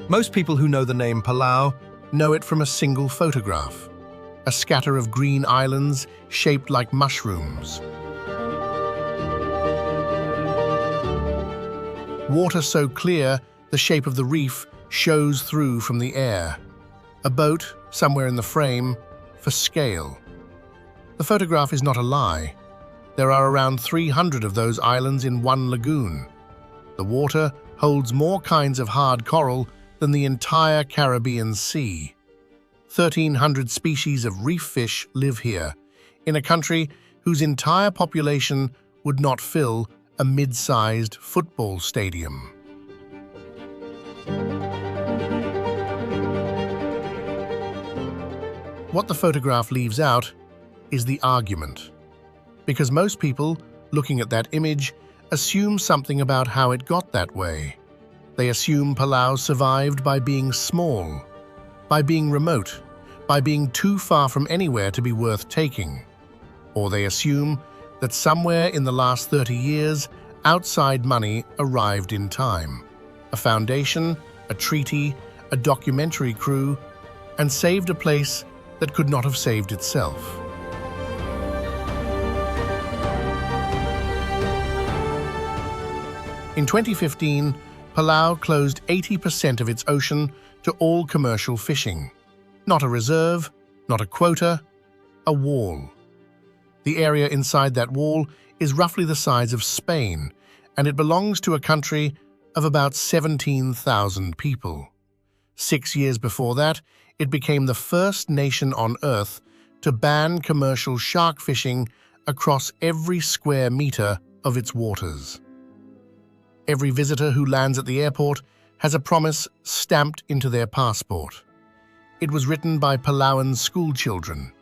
Most people who know the name Palau know it from a single photograph, a scatter of green islands shaped like mushrooms. Water so clear, the shape of the reef shows through from the air. A boat, somewhere in the frame, for scale. The photograph is not a lie. There are around 300 of those islands in one lagoon. The water holds more kinds of hard coral than the entire Caribbean Sea. 1,300 species of reef fish live here, in a country whose entire population would not fill a mid-sized football stadium. What the photograph leaves out is the argument, because most people, looking at that image, assume something about how it got that way. They assume Palau survived by being small, by being remote, by being too far from anywhere to be worth taking. Or they assume that somewhere in the last 30 years, outside money arrived in time. A foundation, a treaty, a documentary crew, and saved a place that could not have saved itself. In 2015, Palau closed 80% of its ocean to all commercial fishing. Not a reserve, not a quota, a wall. The area inside that wall is roughly the size of Spain, and it belongs to a country of about 17,000 people. 6 years before that, it became the first nation on Earth to ban commercial shark fishing across every square meter of its waters. Every visitor who lands at the airport has a promise stamped into their passport. It was written by Palauan schoolchildren.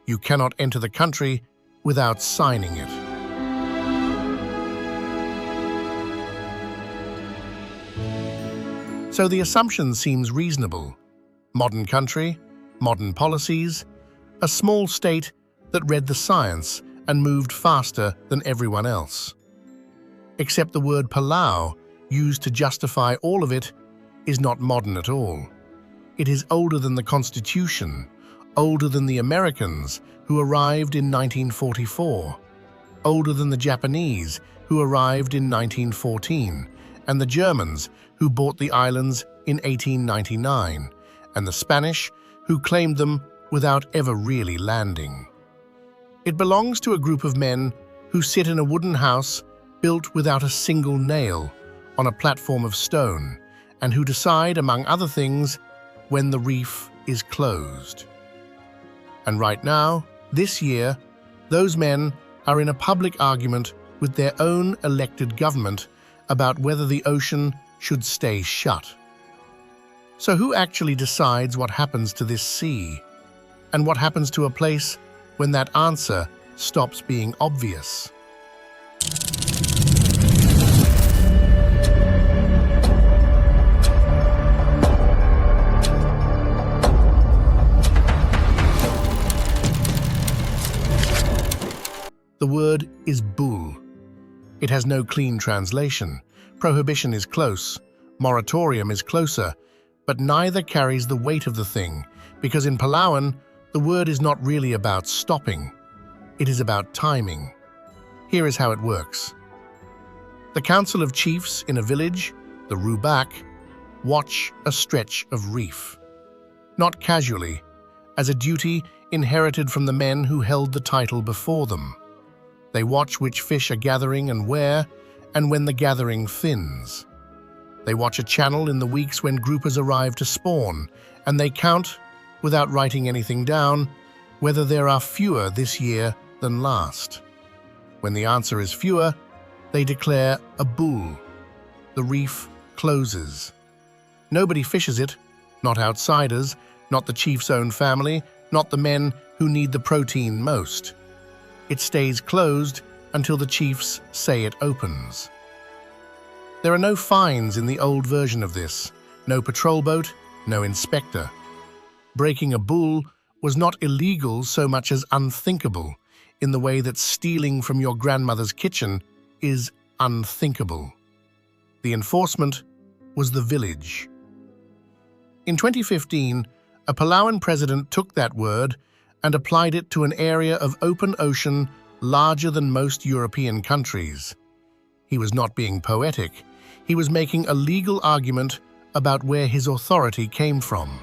You cannot enter the country without signing it. So the assumption seems reasonable. Modern country, modern policies, a small state that read the science and moved faster than everyone else. Except the word Palau, used to justify all of it, is not modern at all. It is older than the Constitution, older than the Americans, who arrived in 1944, older than the Japanese, who arrived in 1914, and the Germans, who bought the islands in 1899, and the Spanish, who claimed them without ever really landing. It belongs to a group of men who sit in a wooden house built without a single nail on a platform of stone, and who decide, among other things, when the reef is closed. And right now, this year, those men are in a public argument with their own elected government about whether the ocean should stay shut. So who actually decides what happens to this sea? And what happens to a place when that answer stops being obvious? The word is bull. It has no clean translation. Prohibition is close, moratorium is closer, but neither carries the weight of the thing, because in Palauan, the word is not really about stopping. It is about timing. Here is how it works. The Council of Chiefs in a village, the Rubak, watch a stretch of reef. Not casually, as a duty inherited from the men who held the title before them. They watch which fish are gathering and where, and when the gathering thins. They watch a channel in the weeks when groupers arrive to spawn, and they count, without writing anything down, whether there are fewer this year than last. When the answer is fewer, they declare a bull. The reef closes. Nobody fishes it, not outsiders, not the chief's own family, not the men who need the protein most. It stays closed until the chiefs say it opens. There are no fines in the old version of this, no patrol boat, no inspector. Breaking a bull was not illegal so much as unthinkable, in the way that stealing from your grandmother's kitchen is unthinkable. The enforcement was the village. In 2015, a Palauan president took that word and applied it to an area of open ocean larger than most European countries. He was not being poetic. He was making a legal argument about where his authority came from.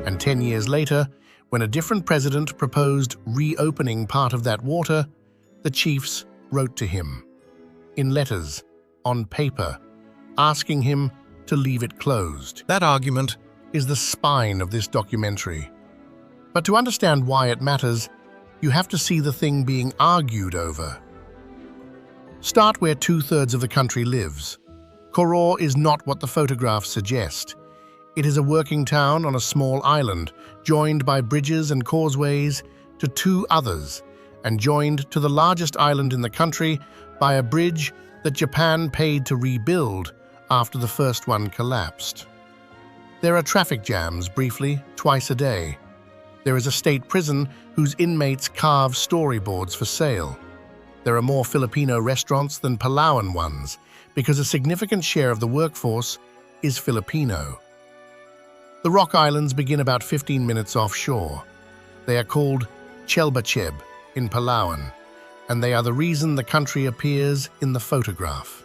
And 10 years later, when a different president proposed reopening part of that water, the chiefs wrote to him, in letters, on paper, asking him to leave it closed. That argument is the spine of this documentary. But to understand why it matters, you have to see the thing being argued over. Start where 2/3 of the country lives. Koror is not what the photographs suggest. It is a working town on a small island, joined by bridges and causeways to 2 others, and joined to the largest island in the country by a bridge that Japan paid to rebuild after the first one collapsed. There are traffic jams, briefly, twice a day. There is a state prison whose inmates carve storyboards for sale. There are more Filipino restaurants than Palauan ones, because a significant share of the workforce is Filipino. The rock islands begin about 15 minutes offshore. They are called Chelbacheb in Palauan, and they are the reason the country appears in the photograph.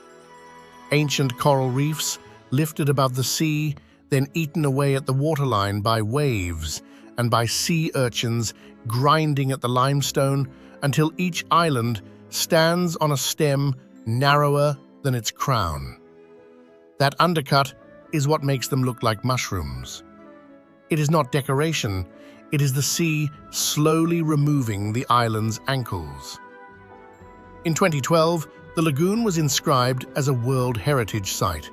Ancient coral reefs lifted above the sea, then eaten away at the waterline by waves and by sea urchins grinding at the limestone until each island stands on a stem narrower than its crown. That undercut is what makes them look like mushrooms. It is not decoration, it is the sea slowly removing the island's ankles. In 2012, the lagoon was inscribed as a World Heritage Site,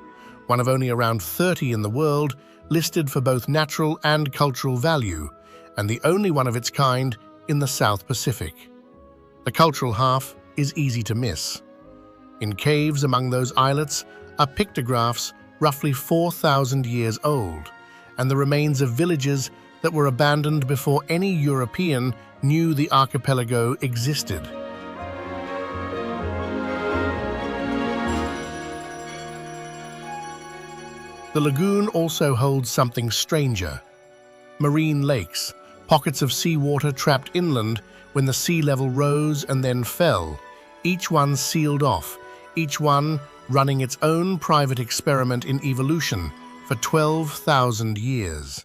one of only around 30 in the world listed for both natural and cultural value, and the only one of its kind in the South Pacific. The cultural half is easy to miss. In caves among those islets are pictographs roughly 4,000 years old, and the remains of villages that were abandoned before any European knew the archipelago existed. The lagoon also holds something stranger. Marine lakes, pockets of seawater trapped inland when the sea level rose and then fell, each one sealed off, each one running its own private experiment in evolution for 12,000 years.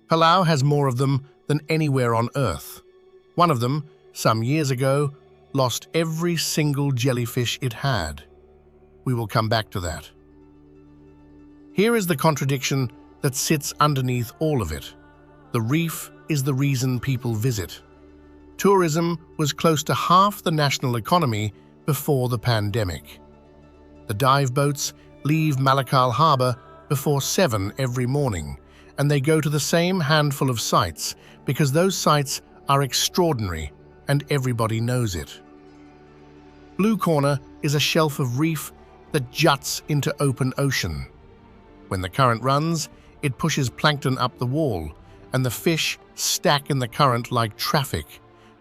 Palau has more of them than anywhere on Earth. One of them, some years ago, lost every single jellyfish it had. We will come back to that. Here is the contradiction that sits underneath all of it. The reef is the reason people visit. Tourism was close to half the national economy before the pandemic. The dive boats leave Malacca Harbour before 7 every morning, and they go to the same handful of sites because those sites are extraordinary and everybody knows it. Blue Corner is a shelf of reef that juts into open ocean. When the current runs, it pushes plankton up the wall, and the fish stack in the current like traffic.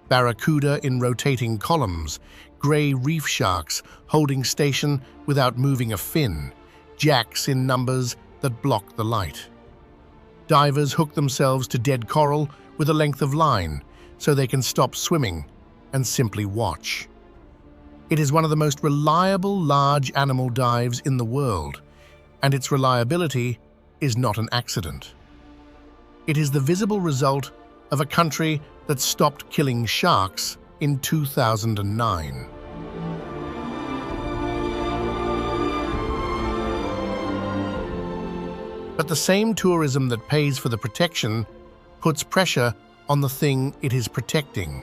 Barracuda in rotating columns, grey reef sharks holding station without moving a fin, jacks in numbers that block the light. Divers hook themselves to dead coral with a length of line so they can stop swimming and simply watch. It is one of the most reliable large animal dives in the world, and its reliability is not an accident. It is the visible result of a country that stopped killing sharks in 2009. But the same tourism that pays for the protection puts pressure on the thing it is protecting.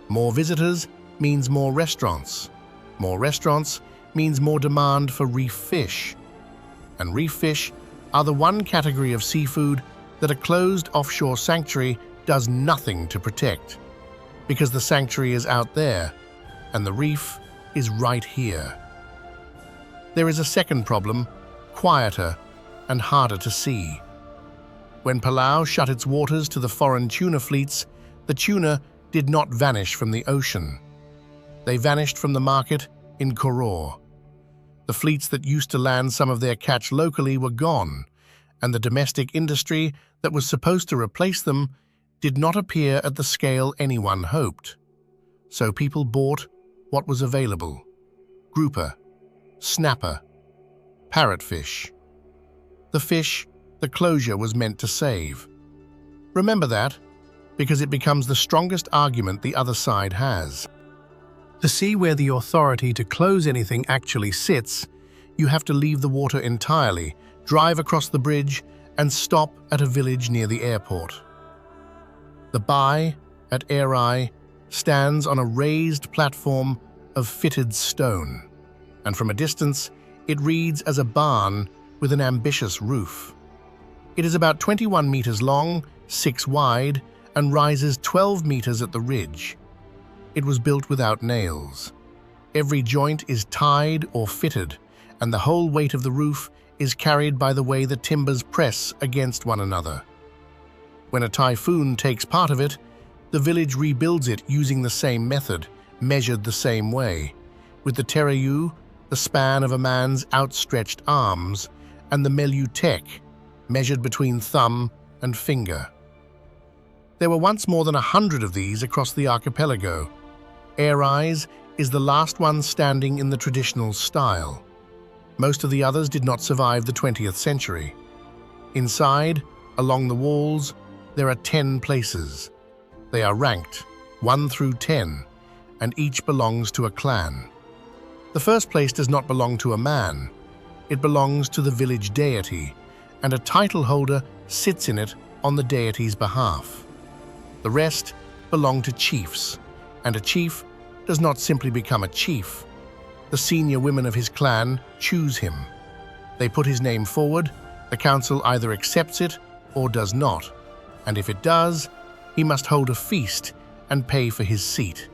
More visitors means more restaurants. More restaurants means more demand for reef fish. And reef fish are the one category of seafood that a closed offshore sanctuary does nothing to protect, because the sanctuary is out there and the reef is right here. There is a second problem, quieter and harder to see. When Palau shut its waters to the foreign tuna fleets, the tuna did not vanish from the ocean. They vanished from the market in Koror. The fleets that used to land some of their catch locally were gone, and the domestic industry that was supposed to replace them did not appear at the scale anyone hoped. So people bought what was available: grouper, snapper, parrotfish. The fish the closure was meant to save. Remember that, because it becomes the strongest argument the other side has. To see where the authority to close anything actually sits, you have to leave the water entirely, drive across the bridge, and stop at a village near the airport. The Bai at Airai stands on a raised platform of fitted stone, and from a distance it reads as a barn with an ambitious roof. It is about 21 meters long, 6 wide, and rises 12 meters at the ridge. It was built without nails. Every joint is tied or fitted, and the whole weight of the roof is carried by the way the timbers press against one another. When a typhoon takes part of it, the village rebuilds it using the same method, measured the same way, with the terayu, the span of a man's outstretched arms, and the melutek, measured between thumb and finger. There were once more than 100 of these across the archipelago. Airai is the last one standing in the traditional style. Most of the others did not survive the 20th century. Inside, along the walls, there are 10 places. They are ranked 1 through 10, and each belongs to a clan. The first place does not belong to a man. It belongs to the village deity, and a title holder sits in it on the deity's behalf. The rest belong to chiefs, and a chief does not simply become a chief. The senior women of his clan choose him. They put his name forward, the council either accepts it or does not, and if it does, he must hold a feast and pay for his seat.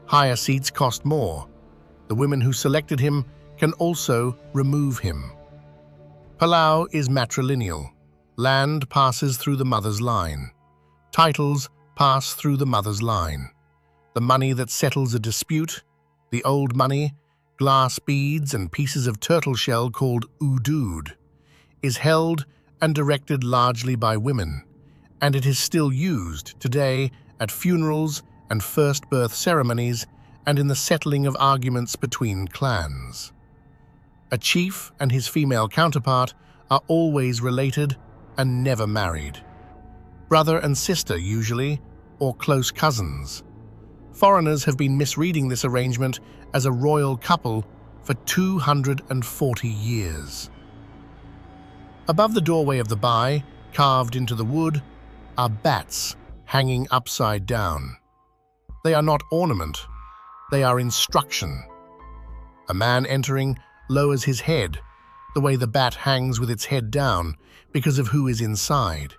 Higher seats cost more. The women who selected him can also remove him. Palau is matrilineal. Land passes through the mother's line. Titles pass through the mother's line. The money that settles a dispute, the old money, glass beads and pieces of turtle shell called udud, is held and directed largely by women, and it is still used today at funerals and first birth ceremonies and in the settling of arguments between clans. A chief and his female counterpart are always related and never married. Brother and sister usually, or close cousins. Foreigners have been misreading this arrangement as a royal couple for 240 years. Above the doorway of the Bai, carved into the wood, are bats hanging upside down. They are not ornament, they are instruction. A man entering lowers his head, the way the bat hangs with its head down because of who is inside.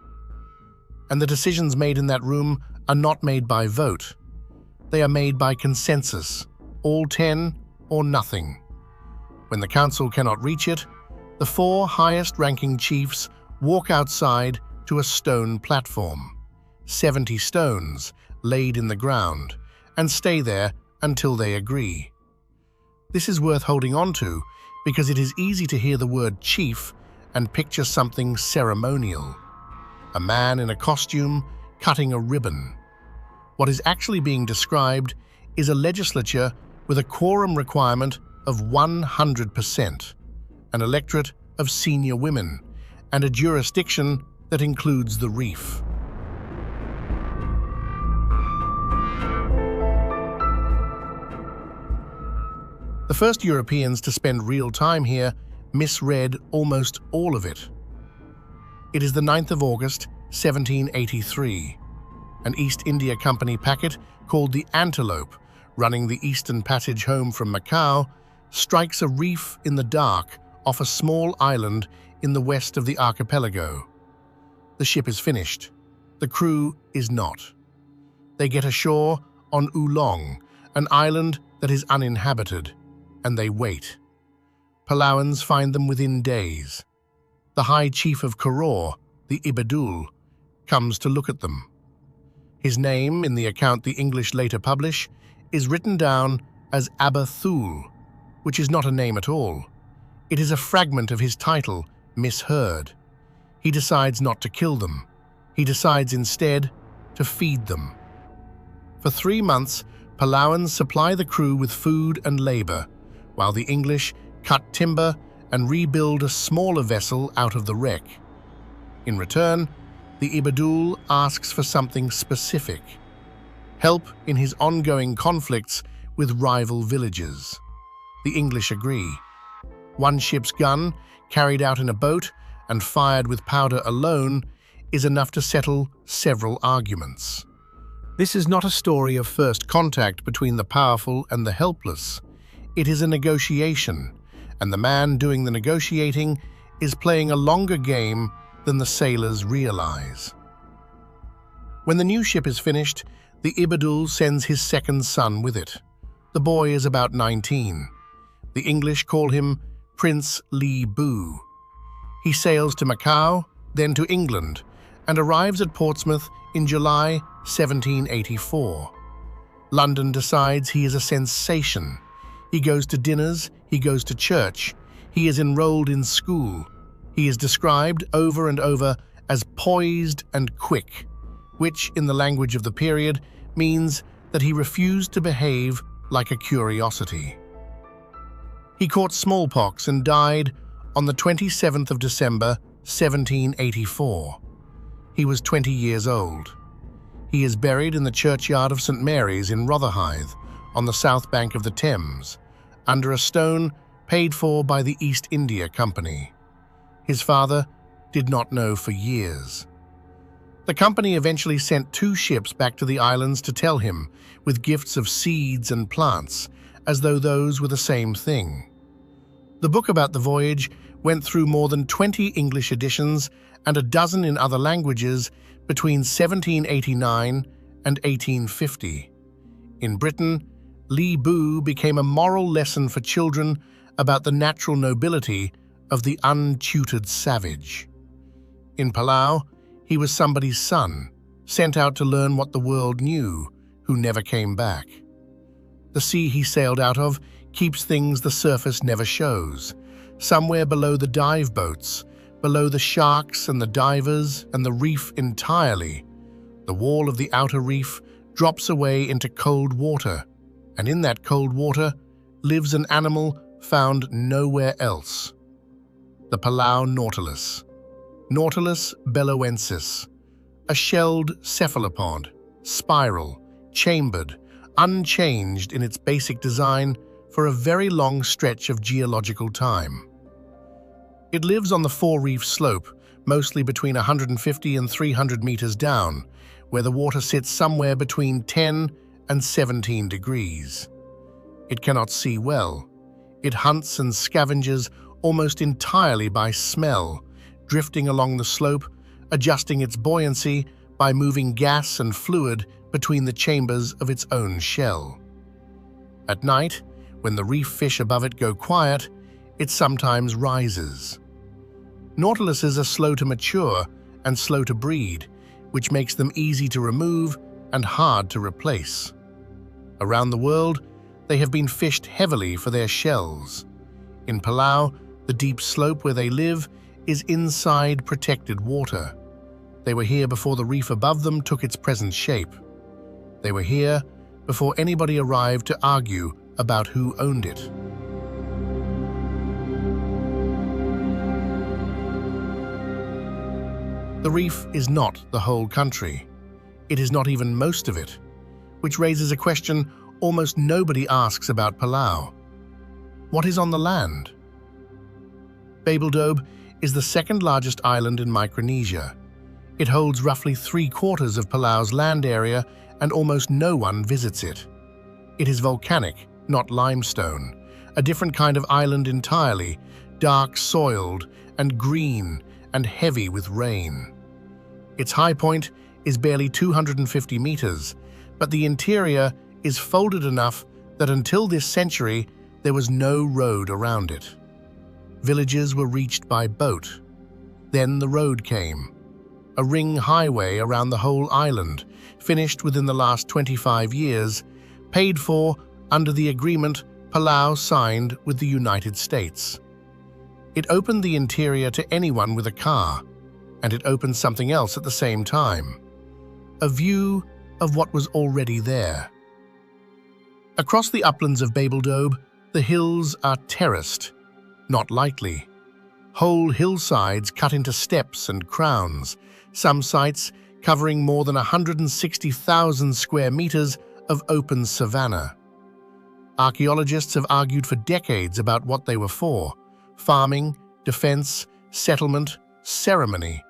And the decisions made in that room are not made by vote. They are made by consensus, all 10 or nothing. When the council cannot reach it, the 4 highest-ranking chiefs walk outside to a stone platform, 70 stones laid in the ground, and stay there until they agree. This is worth holding on to because it is easy to hear the word chief and picture something ceremonial. A man in a costume cutting a ribbon. What is actually being described is a legislature with a quorum requirement of 100%, an electorate of senior women, and a jurisdiction that includes the Reef. The first Europeans to spend real time here misread almost all of it. It is the 9th of August, 1783. An East India Company packet called the Antelope, running the Eastern Passage home from Macau, strikes a reef in the dark off a small island in the west of the archipelago. The ship is finished. The crew is not. They get ashore on Oolong, an island that is uninhabited, and they wait. Palauans find them within days. The High Chief of Koror, the Ibadul, comes to look at them. His name, in the account the English later publish, is written down as Abba Thul, which is not a name at all. It is a fragment of his title, misheard. He decides not to kill them. He decides instead to feed them. For 3 months, Palauans supply the crew with food and labor, while the English cut timber and rebuild a smaller vessel out of the wreck. In return, the Ibadul asks for something specific: help in his ongoing conflicts with rival villages. The English agree. One ship's gun, carried out in a boat and fired with powder alone, is enough to settle several arguments. This is not a story of first contact between the powerful and the helpless. It is a negotiation, and the man doing the negotiating is playing a longer game than the sailors realize. When the new ship is finished, the Ibadul sends his second son with it. The boy is about 19. The English call him Prince Li Bu. He sails to Macau, then to England, and arrives at Portsmouth in July 1784. London decides he is a sensation. He goes to dinners, he goes to church, he is enrolled in school. He is described over and over as poised and quick, which, in the language of the period, means that he refused to behave like a curiosity. He caught smallpox and died on the 27th of December, 1784. He was 20 years old. He is buried in the churchyard of St. Mary's in Rotherhithe, on the south bank of the Thames, under a stone paid for by the East India Company. His father did not know for years. The company eventually sent 2 ships back to the islands to tell him, with gifts of seeds and plants, as though those were the same thing. The book about the voyage went through more than 20 English editions and a dozen in other languages between 1789 and 1850. In Britain, Li Bu became a moral lesson for children about the natural nobility of the untutored savage. In Palau, he was somebody's son, sent out to learn what the world knew, who never came back. The sea he sailed out of keeps things the surface never shows, somewhere below the dive boats, below the sharks and the divers and the reef entirely. The wall of the outer reef drops away into cold water, and in that cold water lives an animal found nowhere else. The Palau nautilus, Nautilus belloweensis, a shelled cephalopod, spiral, chambered, unchanged in its basic design for a very long stretch of geological time. It lives on the Four Reef slope, mostly between 150 and 300 meters down, where the water sits somewhere between 10 and 17 degrees. It cannot see well. It hunts and scavenges almost entirely by smell, drifting along the slope, adjusting its buoyancy by moving gas and fluid between the chambers of its own shell. At night, when the reef fish above it go quiet, it sometimes rises. Nautiluses are slow to mature and slow to breed, which makes them easy to remove and hard to replace. Around the world, they have been fished heavily for their shells. In Palau, the deep slope where they live is inside protected water. They were here before the reef above them took its present shape. They were here before anybody arrived to argue about who owned it. The reef is not the whole country. It is not even most of it, which raises a question almost nobody asks about Palau. What is on the land? Babeldobe is the second largest island in Micronesia. It holds roughly 3/4 of Palau's land area and almost no one visits it. It is volcanic, not limestone, a different kind of island entirely, dark soiled and green and heavy with rain. Its high point is barely 250 meters, but the interior is folded enough that until this century there was no road around it. Villages were reached by boat. Then the road came, a ring highway around the whole island, finished within the last 25 years, paid for under the agreement Palau signed with the United States. It opened the interior to anyone with a car, and it opened something else at the same time: a view of what was already there. Across the uplands of Babeldobe, the hills are terraced, not lightly. Whole hillsides cut into steps and crowns, some sites covering more than 160,000 square meters of open savanna. Archaeologists have argued for decades about what they were for: farming, defense, settlement, ceremony,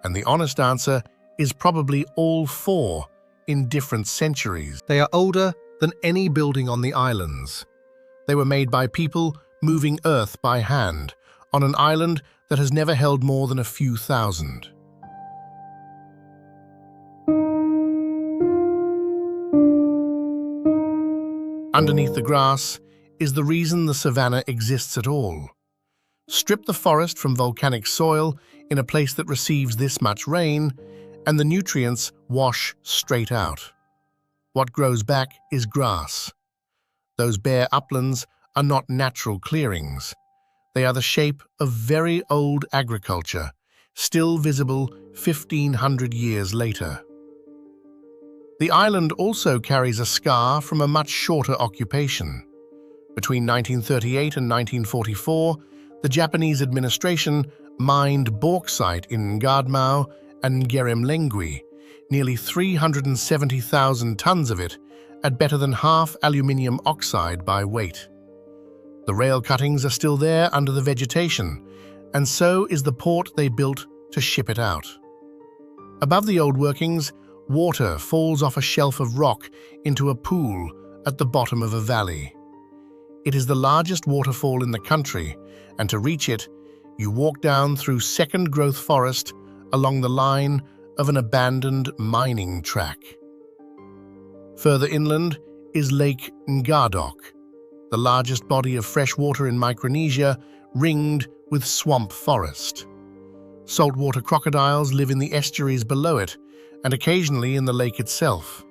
and the honest answer is probably all four in different centuries. They are older than any building on the islands. They were made by people moving earth by hand on an island that has never held more than a few thousand. Underneath the grass is the reason the savanna exists at all. Strip the forest from volcanic soil in a place that receives this much rain, and the nutrients wash straight out. What grows back is grass. Those bare uplands are not natural clearings. They are the shape of very old agriculture, still visible 1,500 years later. The island also carries a scar from a much shorter occupation. Between 1938 and 1944, the Japanese administration mined bauxite in Ngadmau and Ngeremlengui, nearly 370,000 tons of it, at better than half aluminium oxide by weight. The rail cuttings are still there under the vegetation, and so is the port they built to ship it out. Above the old workings, water falls off a shelf of rock into a pool at the bottom of a valley. It is the largest waterfall in the country, and to reach it, you walk down through second-growth forest along the line of an abandoned mining track. Further inland is Lake Ngadok, the largest body of fresh water in Micronesia, ringed with swamp forest. Saltwater crocodiles live in the estuaries below it, and occasionally in the lake itself.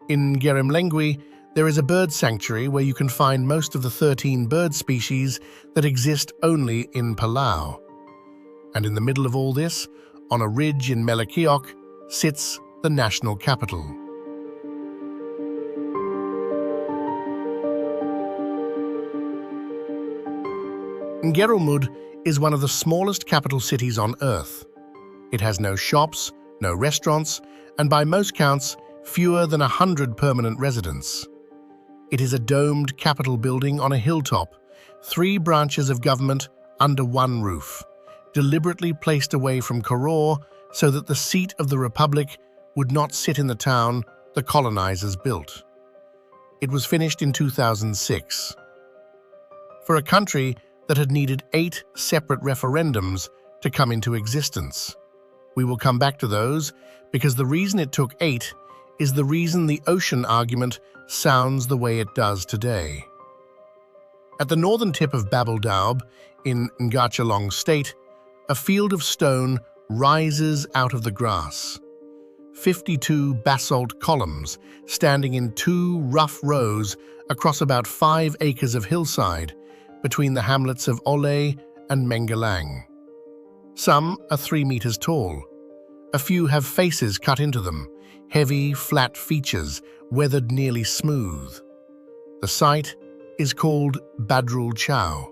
In Ngeremlengui, there is a bird sanctuary where you can find most of the 13 bird species that exist only in Palau. And in the middle of all this, on a ridge in Melekeok, sits the national capital. Ngerulmud is one of the smallest capital cities on Earth. It has no shops, no restaurants, and by most counts, fewer than 100 permanent residents. It is a domed capitol building on a hilltop, 3 branches of government under one roof, deliberately placed away from Koror so that the seat of the Republic would not sit in the town the colonizers built. It was finished in 2006. For a country that had needed 8 separate referendums to come into existence. We will come back to those because the reason it took 8 is the reason the ocean argument sounds the way it does today. At the northern tip of Babeldobe, in Ngachalong State, a field of stone rises out of the grass. 52 basalt columns standing in 2 rough rows across about 5 acres of hillside between the hamlets of Ole and Mengalang. Some are 3 meters tall. A few have faces cut into them, heavy, flat features, weathered nearly smooth. The site is called Badrul Chow.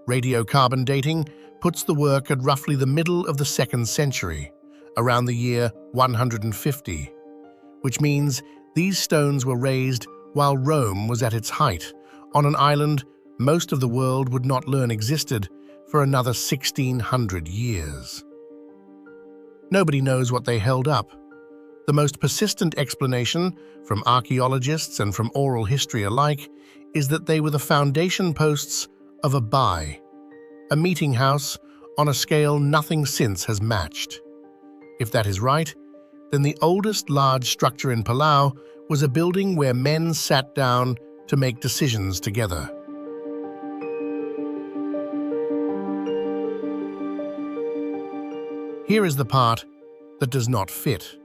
Radiocarbon dating puts the work at roughly the middle of the 2nd century, around the year 150, which means these stones were raised while Rome was at its height, on an island most of the world would not learn existed for another 1,600 years. Nobody knows what they held up. The most persistent explanation, from archaeologists and from oral history alike, is that they were the foundation posts of a bai, a meeting house on a scale nothing since has matched. If that is right, then the oldest large structure in Palau was a building where men sat down to make decisions together. Here is the part that does not fit.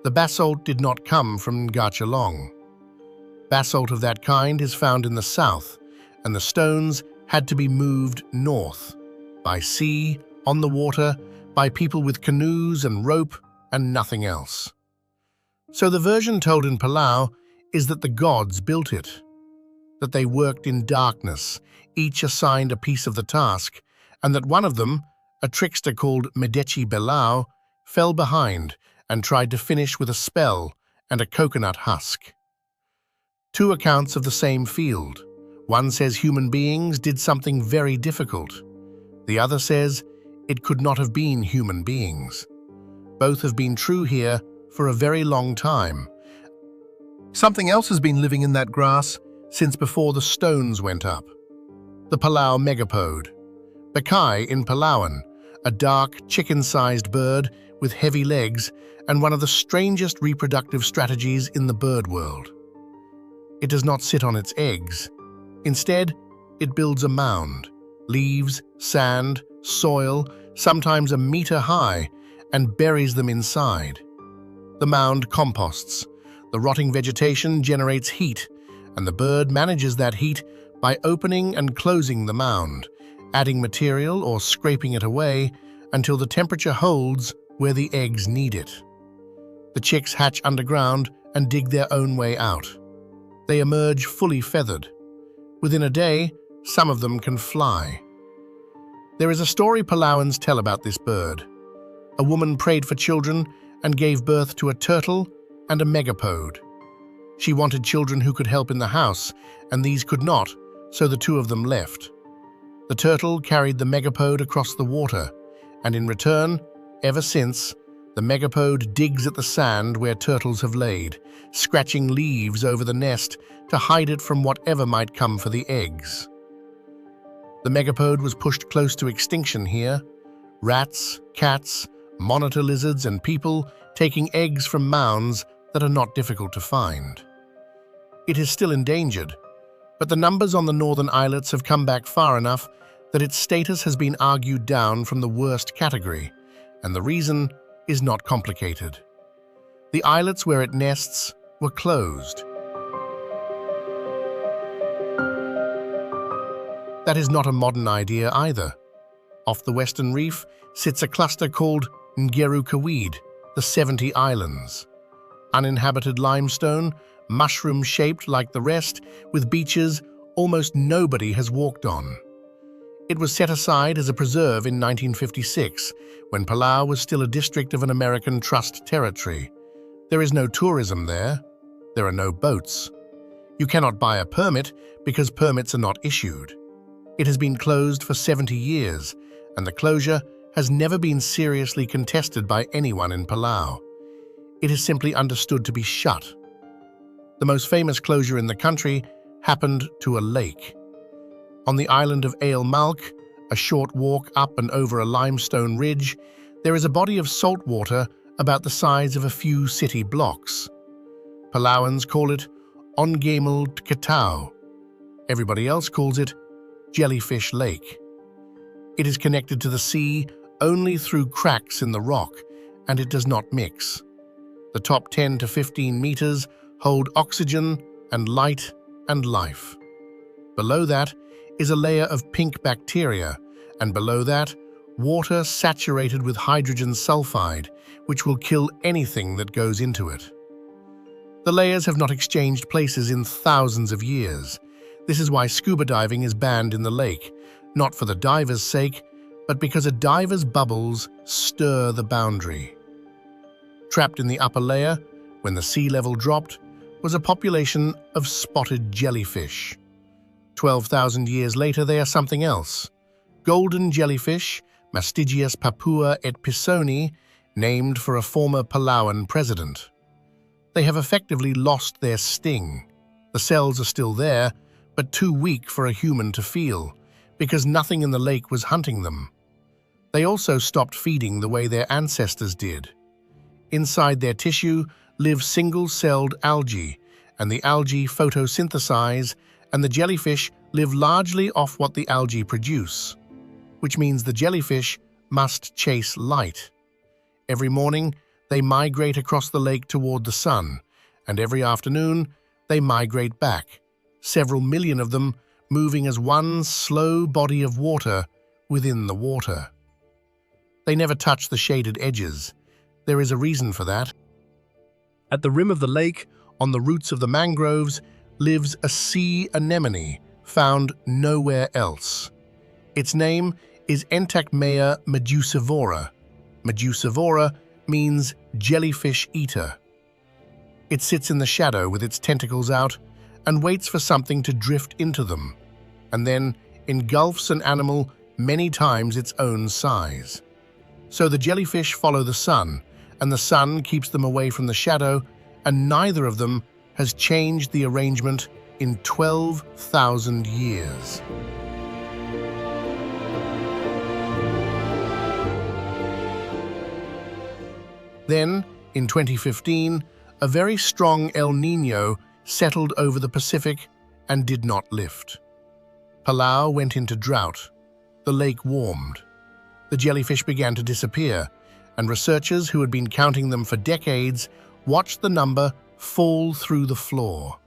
The basalt did not come from Ngachalong. Basalt of that kind is found in the south, and the stones had to be moved north, by sea, on the water, by people with canoes and rope, and nothing else. So the version told in Palau is that the gods built it, that they worked in darkness, each assigned a piece of the task, and that one of them, a trickster called Medechi Belau, fell behind and tried to finish with a spell and a coconut husk. Two accounts of the same field. One says human beings did something very difficult. The other says it could not have been human beings. Both have been true here for a very long time. Something else has been living in that grass since before the stones went up. The Palau megapode. Bakai in Palauan, a dark, chicken-sized bird with heavy legs and one of the strangest reproductive strategies in the bird world. It does not sit on its eggs. Instead, it builds a mound, leaves, sand, soil, sometimes a meter high, and buries them inside. The mound composts. The rotting vegetation generates heat, and the bird manages that heat by opening and closing the mound, adding material or scraping it away until the temperature holds where the eggs need it. The chicks hatch underground and dig their own way out. They emerge fully feathered. Within a day, some of them can fly. There is a story Palauans tell about this bird. A woman prayed for children and gave birth to a turtle and a megapode. She wanted children who could help in the house, and these could not, so the two of them left. The turtle carried the megapode across the water, and in return, ever since, the megapode digs at the sand where turtles have laid, scratching leaves over the nest to hide it from whatever might come for the eggs. The megapode was pushed close to extinction here. Rats, cats, monitor lizards, and people taking eggs from mounds that are not difficult to find. It is still endangered, but the numbers on the northern islets have come back far enough that its status has been argued down from the worst category, and the reason is not complicated. The islets where it nests were closed. That is not a modern idea either. Off the western reef sits a cluster called Ngeru Kawid, the 70 Islands. Uninhabited limestone, mushroom-shaped like the rest, with beaches almost nobody has walked on. It was set aside as a preserve in 1956, when Palau was still a district of an American trust territory. There is no tourism there. There are no boats. You cannot buy a permit because permits are not issued. It has been closed for 70 years, and the closure has never been seriously contested by anyone in Palau. It is simply understood to be shut. The most famous closure in the country happened to a lake. On the island of Ale Malk, a short walk up and over a limestone ridge, there is a body of salt water about the size of a few city blocks. Palauans call it Ongemel Tkatau. Everybody else calls it Jellyfish Lake. It is connected to the sea only through cracks in the rock, and it does not mix. The top 10 to 15 meters hold oxygen and light and life. Below that is a layer of pink bacteria, and below that, water saturated with hydrogen sulfide, which will kill anything that goes into it. The layers have not exchanged places in thousands of years. This is why scuba diving is banned in the lake, not for the diver's sake, but because a diver's bubbles stir the boundary. Trapped in the upper layer, when the sea level dropped, was a population of spotted jellyfish. 12,000 years later, they are something else. Golden jellyfish, Mastigius papua et pisoni, named for a former Palauan president. They have effectively lost their sting. The cells are still there, but too weak for a human to feel, because nothing in the lake was hunting them. They also stopped feeding the way their ancestors did. Inside their tissue live single-celled algae, and the algae photosynthesize, and the jellyfish live largely off what the algae produce, which means the jellyfish must chase light. Every morning, they migrate across the lake toward the sun, and every afternoon, They migrate back, several million of them moving as one slow body of water within the water. They never touch the shaded edges. There is a reason for that. At the rim of the lake, on the roots of the mangroves, lives a sea anemone found nowhere else. Its name is Entacmea medusivora. Medusivora means jellyfish eater. It sits in the shadow with its tentacles out and waits for something to drift into them, and then engulfs an animal many times its own size. So the jellyfish follow the sun, and the sun keeps them away from the shadow, and neither of them has changed the arrangement in 12,000 years. Then, in 2015, a very strong El Niño settled over the Pacific and did not lift. Palau went into drought. The lake warmed. The jellyfish began to disappear, and researchers who had been counting them for decades watched the number fall through the floor.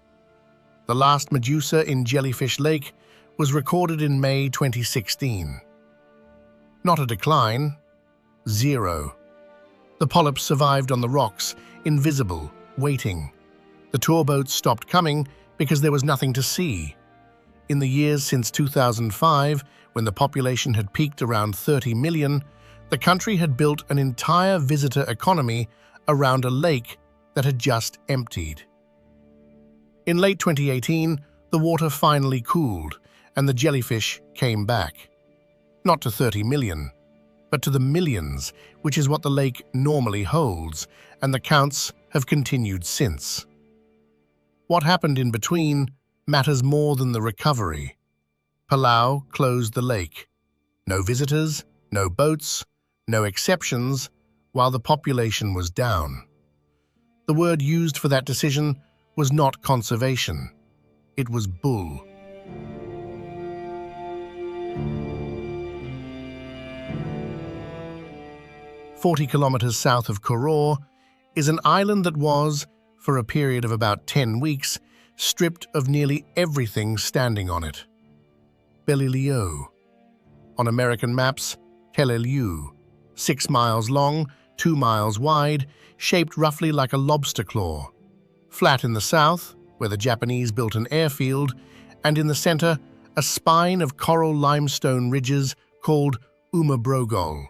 The last Medusa in Jellyfish Lake was recorded in May 2016. Not a decline, zero. The polyps survived on the rocks, invisible, waiting. The tour boats stopped coming because there was nothing to see. In the years since 2005, when the population had peaked around 30 million, the country had built an entire visitor economy around a lake that had just emptied. In late 2018, the water finally cooled and the jellyfish came back. Not to 30 million, but to the millions, which is what the lake normally holds, and the counts have continued since. What happened in between matters more than the recovery. Palau closed the lake. No visitors, no boats, no exceptions, while the population was down. The word used for that decision was not conservation. It was bull. "40 kilometers south of Koror is an island that was, for a period of about 10 weeks, stripped of nearly everything standing on it. Peleliu. On American maps, Peleliu, 6 miles long, 2 miles wide, shaped roughly like a lobster claw. Flat in the south, where the Japanese built an airfield, and in the center, a spine of coral limestone ridges called Umabrogol.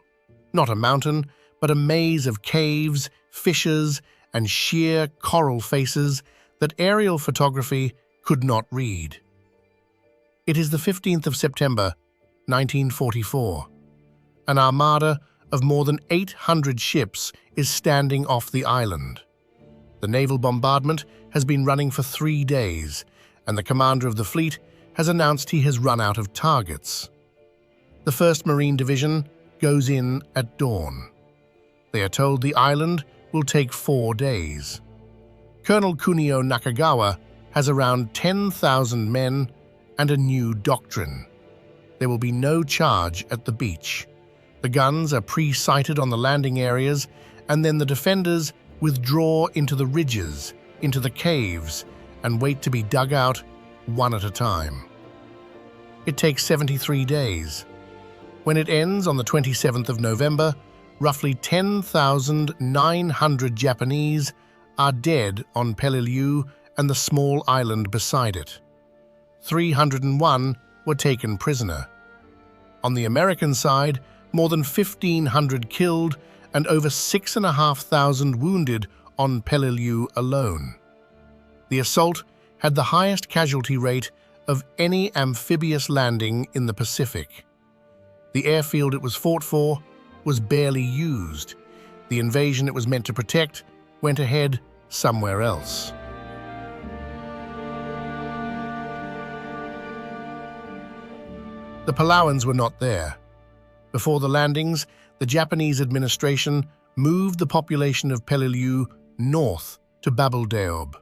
Not a mountain, but a maze of caves, fissures, and sheer coral faces that aerial photography could not read. It is the 15th of September, 1944. An armada of more than 800 ships is standing off the island. The naval bombardment has been running for 3 days, and the commander of the fleet has announced he has run out of targets. The 1st Marine Division goes in at dawn. They are told the island will take 4 days. Colonel Kunio Nakagawa has around 10,000 men and a new doctrine. There will be no charge at the beach. The guns are pre-sighted on the landing areas, and then the defenders withdraw into the ridges, into the caves, and wait to be dug out one at a time. It takes 73 days. When it ends on the 27th of November, roughly 10,900 Japanese are dead on Peleliu and the small island beside it. 301 were taken prisoner. On the American side, more than 1,500 killed and over 6,500 wounded on Peleliu alone. The assault had the highest casualty rate of any amphibious landing in the Pacific. The airfield it was fought for was barely used. The invasion it was meant to protect went ahead somewhere else. The Palauans were not there. Before the landings, the Japanese administration moved the population of Peleliu north to Babeldaob.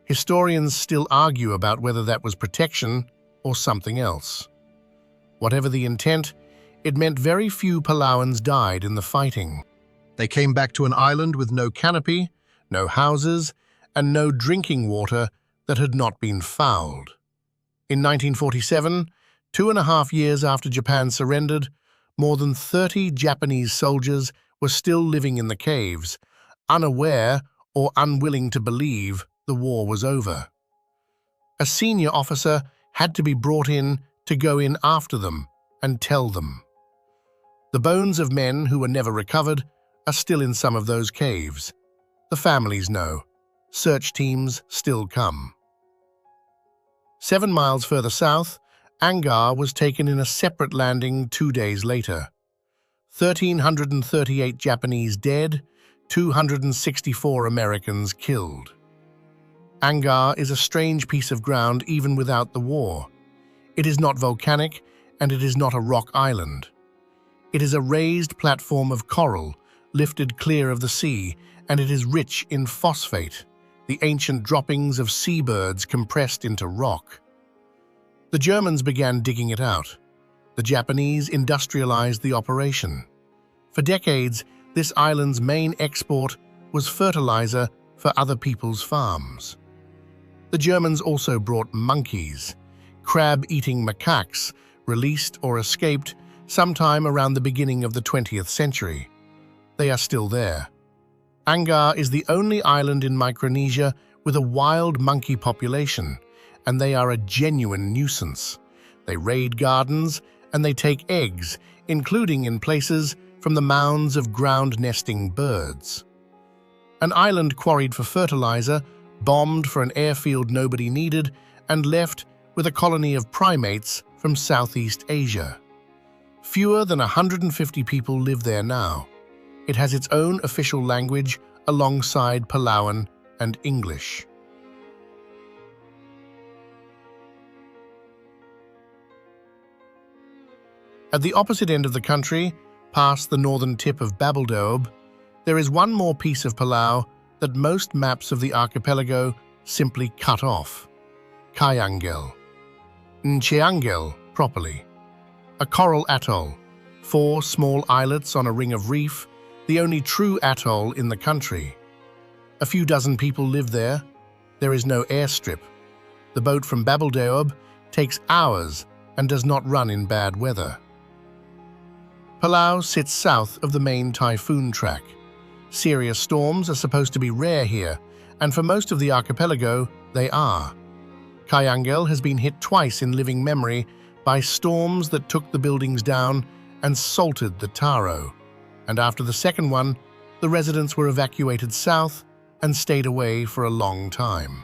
Historians still argue about whether that was protection or something else. Whatever the intent, it meant very few Palauans died in the fighting. They came back to an island with no canopy, no houses, and no drinking water that had not been fouled. In 1947, 2.5 years after Japan surrendered, more than 30 Japanese soldiers were still living in the caves, unaware or unwilling to believe the war was over. A senior officer had to be brought in to go in after them and tell them. The bones of men who were never recovered are still in some of those caves. The families know. Search teams still come. 7 miles further south, Angar was taken in a separate landing 2 days later. 1,338 Japanese dead, 264 Americans killed. Angar is a strange piece of ground even without the war. It is not volcanic, and it is not a rock island. It is a raised platform of coral, lifted clear of the sea, and it is rich in phosphate, the ancient droppings of seabirds compressed into rock. The Germans began digging it out. The Japanese industrialized the operation. For decades, this island's main export was fertilizer for other people's farms. The Germans also brought monkeys, crab-eating macaques, released or escaped sometime around the beginning of the 20th century. They are still there. Angar is the only island in Micronesia with a wild monkey population, and they are a genuine nuisance. They raid gardens and they take eggs, including in places from the mounds of ground-nesting birds. An island quarried for fertilizer, bombed for an airfield nobody needed, and left with a colony of primates from Southeast Asia. Fewer than 150 people live there now. It has its own official language alongside Palauan and English. At the opposite end of the country, past the northern tip of Babeldaob, there is one more piece of Palau that most maps of the archipelago simply cut off. Kayangel. Ncheangel, properly. A coral atoll, 4 small islets on a ring of reef, the only true atoll in the country. A few dozen people live there. There is no airstrip. The boat from Babeldaob takes hours and does not run in bad weather. Palau sits south of the main typhoon track. Serious storms are supposed to be rare here, and for most of the archipelago, they are. Kayangel has been hit twice in living memory by storms that took the buildings down and salted the Taro. And after the second one, the residents were evacuated south and stayed away for a long time.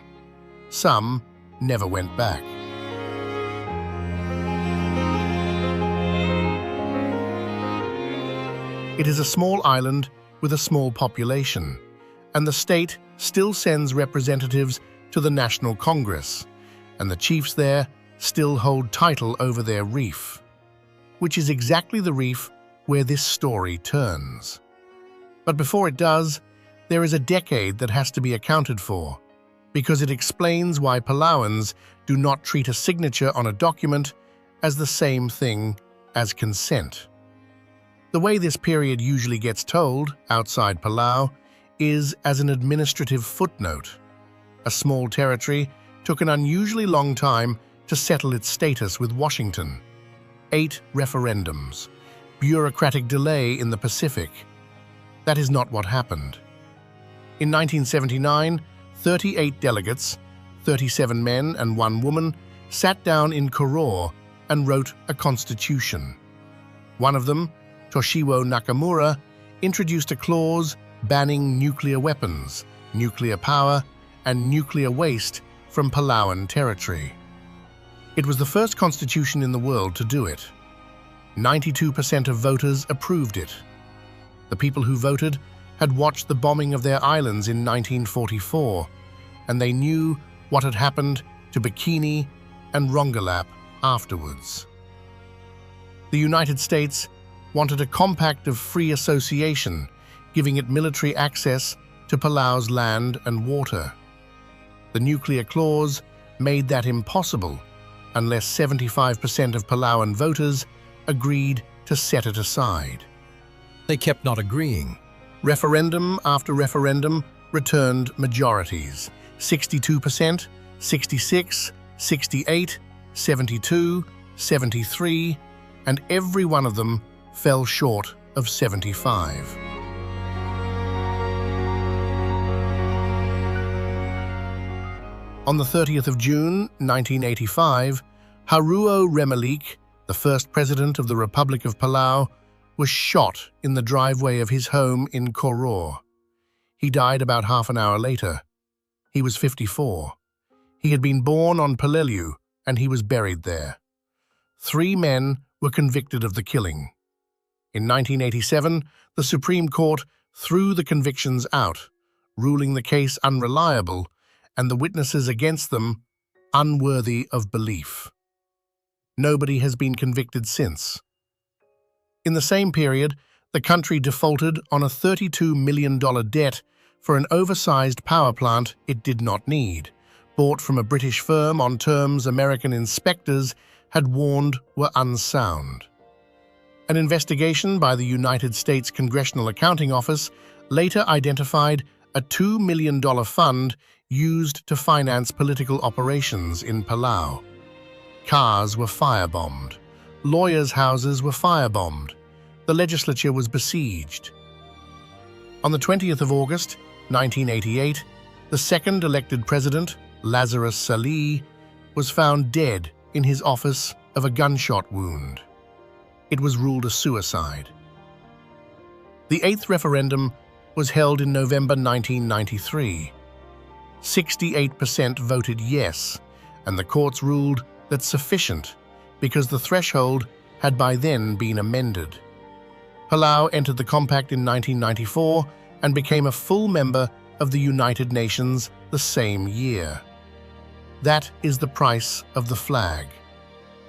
Some never went back. It is a small island with a small population, and the state still sends representatives to the National Congress, and the chiefs there still hold title over their reef, which is exactly the reef where this story turns. But before it does, there is a decade that has to be accounted for, because it explains why Palauans do not treat a signature on a document as the same thing as consent. The way this period usually gets told, outside Palau, is as an administrative footnote. A small territory took an unusually long time to settle its status with Washington. 8 referendums. Bureaucratic delay in the Pacific. That is not what happened. In 1979, 38 delegates, 37 men and 1 woman, sat down in Koror and wrote a constitution. One of them, Toshio Nakamura, introduced a clause banning nuclear weapons, nuclear power, and nuclear waste from Palauan territory. It was the first constitution in the world to do it. 92% of voters approved it. The people who voted had watched the bombing of their islands in 1944, and they knew what had happened to Bikini and Rongelap afterwards. The United States wanted a compact of free association, giving it military access to Palau's land and water. The nuclear clause made that impossible unless 75% of Palauan voters agreed to set it aside. They kept not agreeing. Referendum after referendum returned majorities, 62%, 66, 68, 72, 73, and every one of them fell short of 75. On the 30th of June, 1985, Haruo Remalik, the first president of the Republic of Palau, was shot in the driveway of his home in Koror. He died about half an hour later. He was 54. He had been born on Palau, and he was buried there. 3 men were convicted of the killing. In 1987, the Supreme Court threw the convictions out, ruling the case unreliable and the witnesses against them unworthy of belief. Nobody has been convicted since. In the same period, the country defaulted on a $32 million debt for an oversized power plant it did not need, bought from a British firm on terms American inspectors had warned were unsound. An investigation by the United States Congressional Accounting Office later identified a $2 million fund used to finance political operations in Palau. Cars were firebombed. Lawyers' houses were firebombed. The legislature was besieged. On the 20th of August, 1988, the second elected president, Lazarus Salih, was found dead in his office of a gunshot wound. It was ruled a suicide. The 8th referendum was held in November 1993. 68% voted yes, and the courts ruled that sufficient because the threshold had by then been amended. Palau entered the compact in 1994 and became a full member of the United Nations the same year. That is the price of the flag.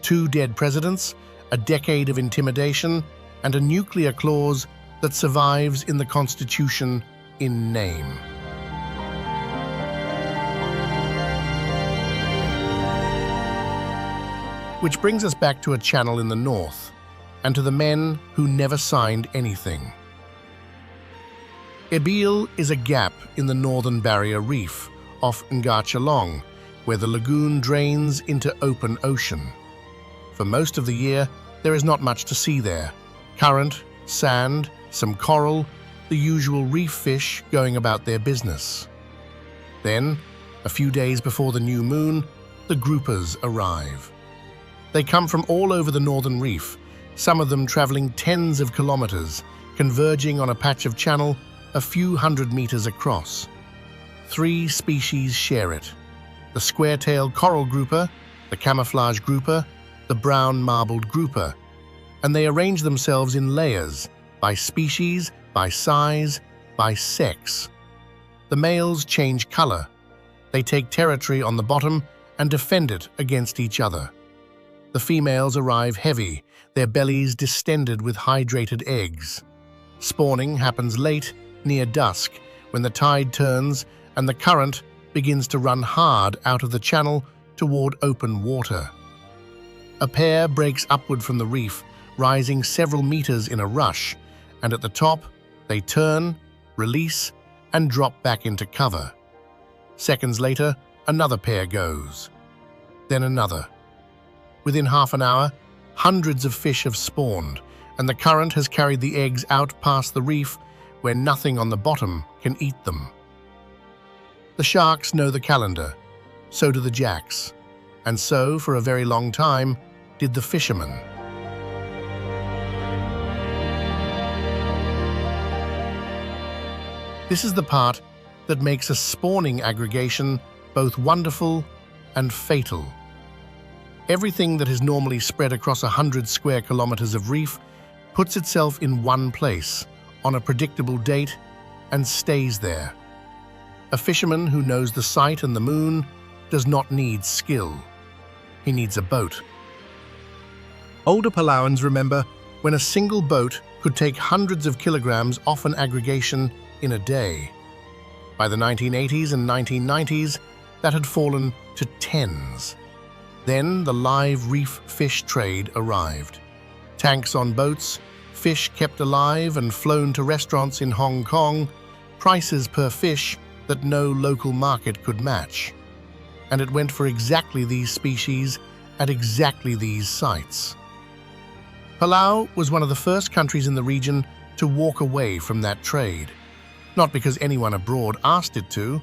2 dead presidents, a decade of intimidation, and a nuclear clause that survives in the Constitution in name. Which brings us back to a channel in the north, and to the men who never signed anything. Ebil is a gap in the northern barrier reef off Uncut, where the lagoon drains into open ocean. For most of the year, there is not much to see there. Current, sand, some coral, the usual reef fish going about their business. Then, a few days before the new moon, the groupers arrive. They come from all over the northern reef, some of them traveling tens of kilometers, converging on a patch of channel a few hundred meters across. 3 species share it: the square-tailed coral grouper, the camouflage grouper, the brown marbled grouper, and they arrange themselves in layers, by species, by size, by sex. The males change color. They take territory on the bottom and defend it against each other. The females arrive heavy, their bellies distended with hydrated eggs. Spawning happens late, near dusk, when the tide turns and the current begins to run hard out of the channel toward open water. A pair breaks upward from the reef, rising several meters in a rush, and at the top, they turn, release, and drop back into cover. Seconds later, another pair goes. Then another. Within half an hour, hundreds of fish have spawned, and the current has carried the eggs out past the reef where nothing on the bottom can eat them. The sharks know the calendar, so do the jacks, and so, for a very long time, did the fishermen. This is the part that makes a spawning aggregation both wonderful and fatal. Everything that is normally spread across 100 square kilometers of reef puts itself in one place, on a predictable date, and stays there. A fisherman who knows the site and the moon does not need skill. He needs a boat. Older Palauans remember when a single boat could take hundreds of kilograms off an aggregation in a day. By the 1980s and 1990s, that had fallen to tens. Then the live reef fish trade arrived. Tanks on boats, fish kept alive and flown to restaurants in Hong Kong, prices per fish that no local market could match. and it went for exactly these species at exactly these sites. Palau was one of the first countries in the region to walk away from that trade, not because anyone abroad asked it to.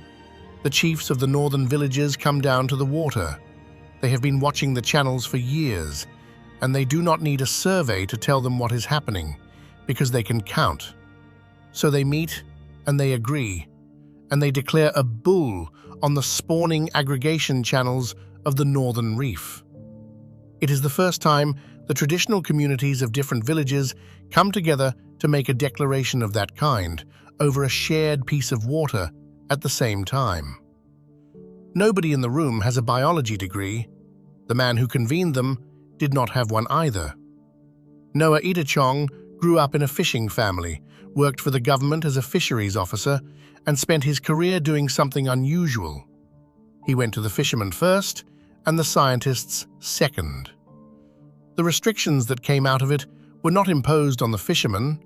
The chiefs of the northern villages come down to the water. They have been watching the channels for years, and they do not need a survey to tell them what is happening, because they can count. So they meet, and they agree, and they declare a bull on the spawning aggregation channels of the northern reef. It is the first time the traditional communities of different villages come together to make a declaration of that kind over a shared piece of water at the same time. Nobody in the room has a biology degree. The man who convened them did not have one either. Noah Idachong grew up in a fishing family, worked for the government as a fisheries officer, and spent his career doing something unusual. He went to the fishermen first, and the scientists second. The restrictions that came out of it were not imposed on the fishermen,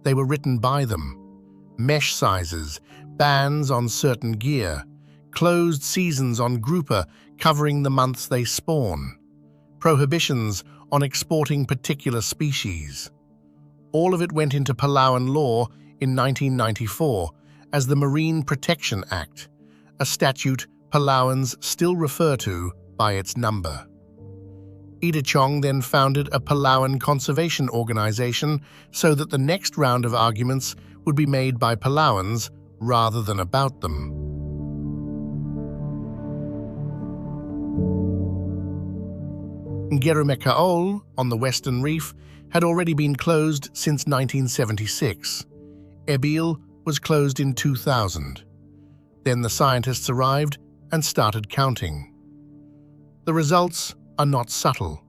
they were written by them. Mesh sizes, bans on certain gear, closed seasons on grouper covering the months they spawn, prohibitions on exporting particular species. All of it went into Palauan law in 1994 as the Marine Protection Act, a statute Palauans still refer to by its number. Idachong then founded a Palauan conservation organization so that the next round of arguments would be made by Palauans rather than about them. Ngerumekaol, on the western reef, had already been closed since 1976. Erbil was closed in 2000. Then the scientists arrived and started counting. The results are not subtle.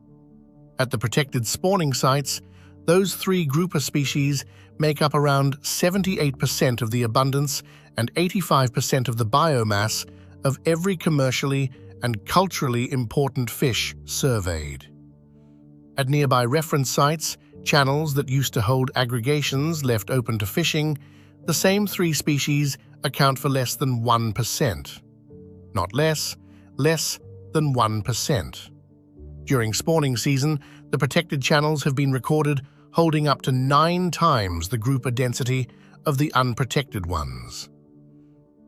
At the protected spawning sites, those three grouper species make up around 78% of the abundance and 85% of the biomass of every commercially and culturally important fish surveyed. At nearby reference sites, channels that used to hold aggregations left open to fishing, the same three species account for less than 1%. Not less, less than 1%. During spawning season, the protected channels have been recorded holding up to 9 times the grouper density of the unprotected ones.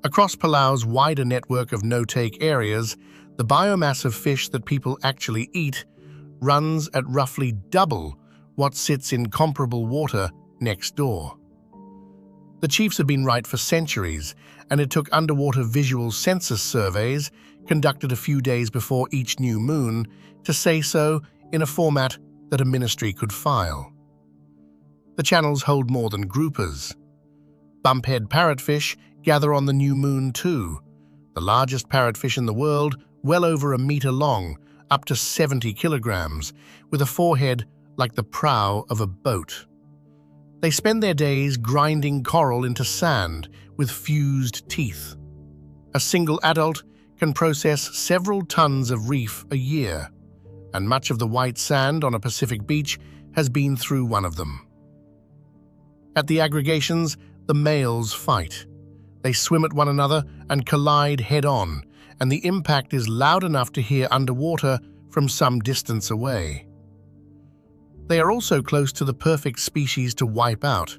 Across Palau's wider network of no-take areas, the biomass of fish that people actually eat runs at roughly double what sits in comparable water next door. The chiefs have been right for centuries, and it took underwater visual census surveys, conducted a few days before each new moon, to say so in a format that a ministry could file. The channels hold more than groupers. Bumphead parrotfish gather on the new moon too, the largest parrotfish in the world, well over a meter long, up to 70 kilograms, with a forehead like the prow of a boat. They spend their days grinding coral into sand with fused teeth. A single adult can process several tons of reef a year, and much of the white sand on a Pacific beach has been through one of them. At the aggregations, the males fight. They swim at one another and collide head-on, and the impact is loud enough to hear underwater from some distance away. They are also close to the perfect species to wipe out.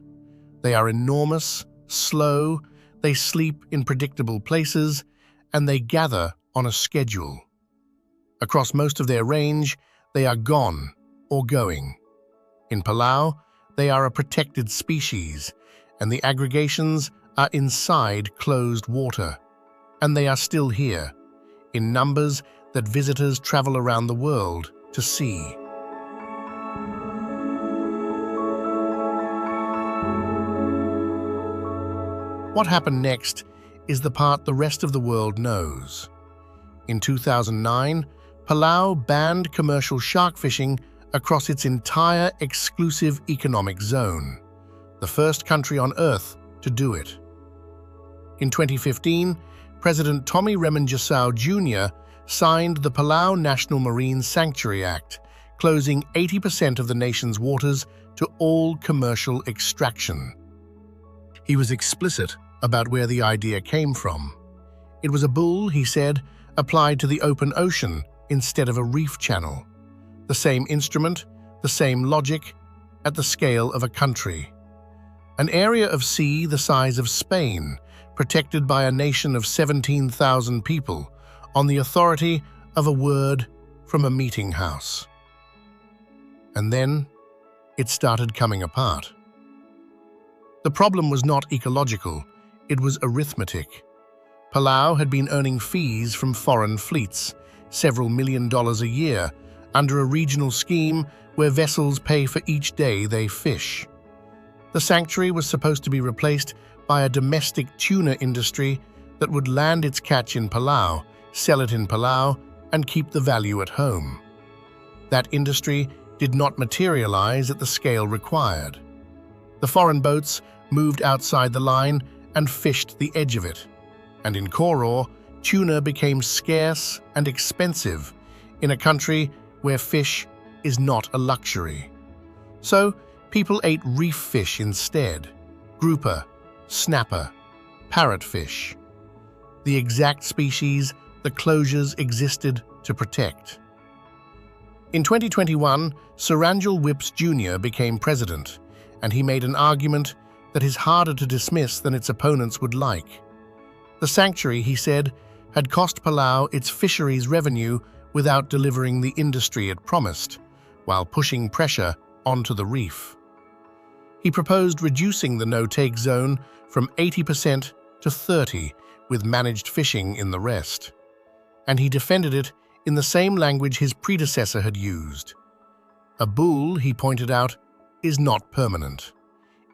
They are enormous, slow, they sleep in predictable places, and they gather on a schedule. Across most of their range, they are gone or going. In Palau, they are a protected species, and the aggregations are inside closed water. And they are still here, in numbers that visitors travel around the world to see. What happened next is the part the rest of the world knows. In 2009, Palau banned commercial shark fishing across its entire exclusive economic zone, the first country on Earth to do it. In 2015, President Tommy Remengesau Jr. signed the Palau National Marine Sanctuary Act, closing 80% of the nation's waters to all commercial extraction. He was explicit about where the idea came from. It was a bull, he said, applied to the open ocean instead of a reef channel. The same instrument, the same logic, at the scale of a country. An area of sea the size of Spain, protected by a nation of 17,000 people, on the authority of a word from a meeting house. And then it started coming apart. The problem was not ecological, it was arithmetic. Palau had been earning fees from foreign fleets, several $1 million a year, under a regional scheme where vessels pay for each day they fish. The sanctuary was supposed to be replaced by a domestic tuna industry that would land its catch in Palau, sell it in Palau, and keep the value at home. That industry did not materialize at the scale required. The foreign boats moved outside the line and fished the edge of it. And in Koror, tuna became scarce and expensive in a country where fish is not a luxury. So, people ate reef fish instead: grouper, snapper, parrotfish. The exact species the closures existed to protect. In 2021, Saranjal Whips Jr. became president, and he made an argument that is harder to dismiss than its opponents would like. The sanctuary, he said, had cost Palau its fisheries revenue without delivering the industry it promised, while pushing pressure onto the reef. He proposed reducing the no-take zone from 80% to 30%, with managed fishing in the rest. And he defended it in the same language his predecessor had used. A bull, he pointed out, is not permanent.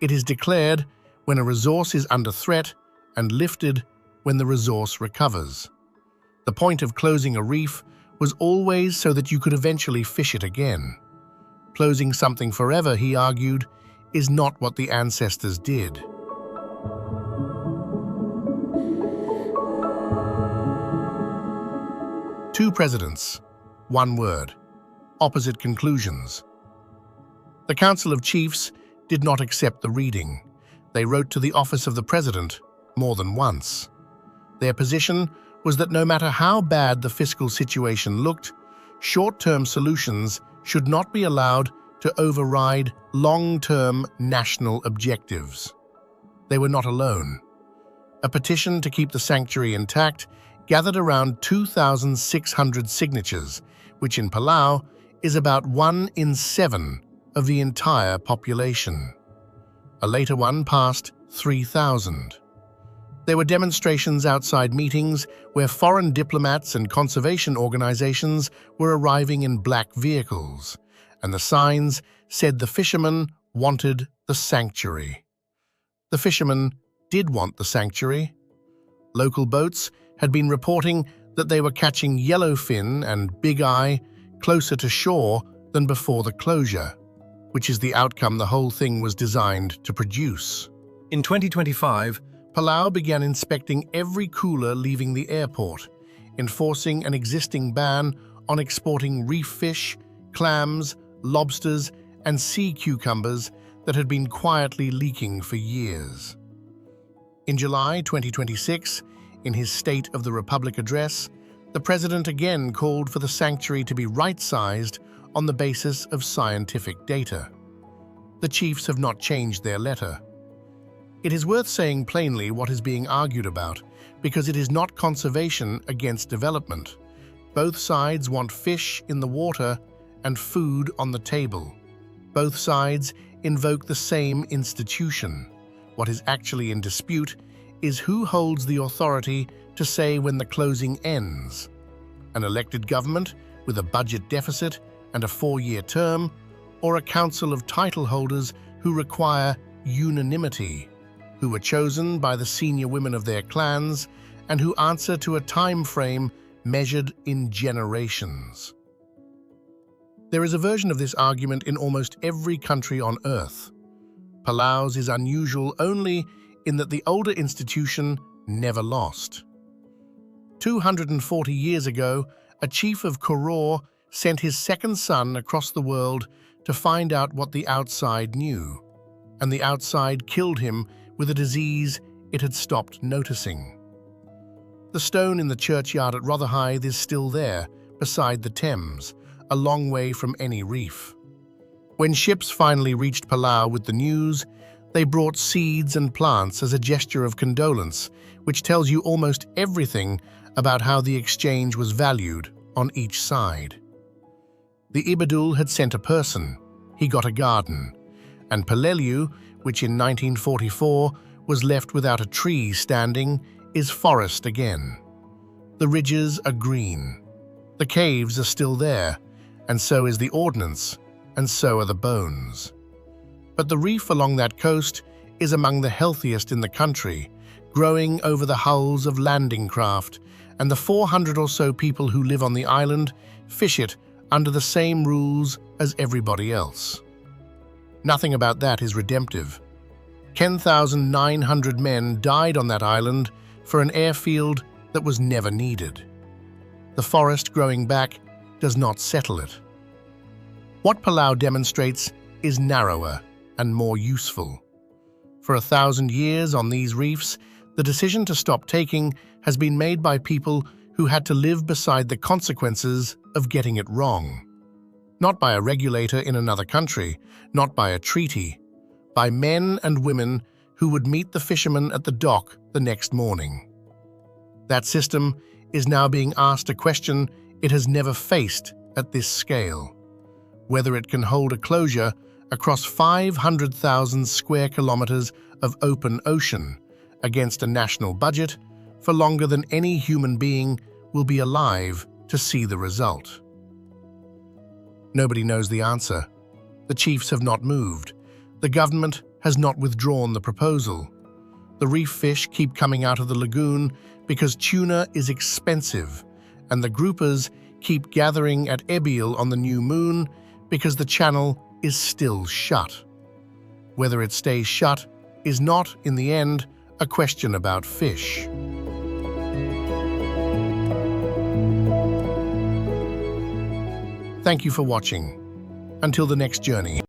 It is declared when a resource is under threat and lifted when the resource recovers. The point of closing a reef was always so that you could eventually fish it again. Closing something forever, he argued, is not what the ancestors did. Two presidents, one word, opposite conclusions. The Council of Chiefs did not accept the reading. They wrote to the office of the president more than once. Their position was that no matter how bad the fiscal situation looked, short-term solutions should not be allowed to override long-term national objectives. They were not alone. A petition to keep the sanctuary intact gathered around 2,600 signatures, which in Palau is about 1 in 7 of the entire population. A later one passed 3,000. There were demonstrations outside meetings where foreign diplomats and conservation organizations were arriving in black vehicles, and the signs said the fishermen wanted the sanctuary. The fishermen did want the sanctuary. Local boats had been reporting that they were catching yellowfin and big eye closer to shore than before the closure, which is the outcome the whole thing was designed to produce. In 2025, Palau began inspecting every cooler leaving the airport, enforcing an existing ban on exporting reef fish, clams, lobsters, and sea cucumbers that had been quietly leaking for years. In July 2026, in his State of the Republic address, the president again called for the sanctuary to be right-sized on the basis of scientific data. The chiefs have not changed their letter. It is worth saying plainly what is being argued about, because it is not conservation against development. Both sides want fish in the water and food on the table. Both sides invoke the same institution. What is actually in dispute is who holds the authority to say when the closing ends. An elected government with a budget deficit and a 4-year term, or a council of title holders who require unanimity, who were chosen by the senior women of their clans and who answer to a time frame measured in generations. There is a version of this argument in almost every country on Earth. Palau's is unusual only in that the older institution never lost. 240 years ago, a chief of Koror sent his second son across the world to find out what the outside knew, and the outside killed him with a disease it had stopped noticing. The stone in the churchyard at Rotherhithe is still there, beside the Thames, a long way from any reef. When ships finally reached Palau with the news, they brought seeds and plants as a gesture of condolence, which tells you almost everything about how the exchange was valued on each side. The Ibadul had sent a person, he got a garden, and Palelu, which in 1944 was left without a tree standing, is forest again. The ridges are green. The caves are still there, and so is the ordnance, and so are the bones. But the reef along that coast is among the healthiest in the country, growing over the hulls of landing craft, and the 400 or so people who live on the island fish it under the same rules as everybody else. Nothing about that is redemptive. 10,900 men died on that island for an airfield that was never needed. The forest growing back does not settle it. What Palau demonstrates is narrower and more useful. For 1,000 years on these reefs, the decision to stop taking has been made by people who had to live beside the consequences of getting it wrong. Not by a regulator in another country, not by a treaty, by men and women who would meet the fishermen at the dock the next morning. That system is now being asked a question it has never faced at this scale: whether it can hold a closure across 500,000 square kilometers of open ocean against a national budget for longer than any human being will be alive to see the result. Nobody knows the answer. The chiefs have not moved. The government has not withdrawn the proposal. The reef fish keep coming out of the lagoon because tuna is expensive, and the groupers keep gathering at Ebil on the new moon because the channel is still shut. Whether it stays shut is not, in the end, a question about fish. Thank you for watching. Until the next journey.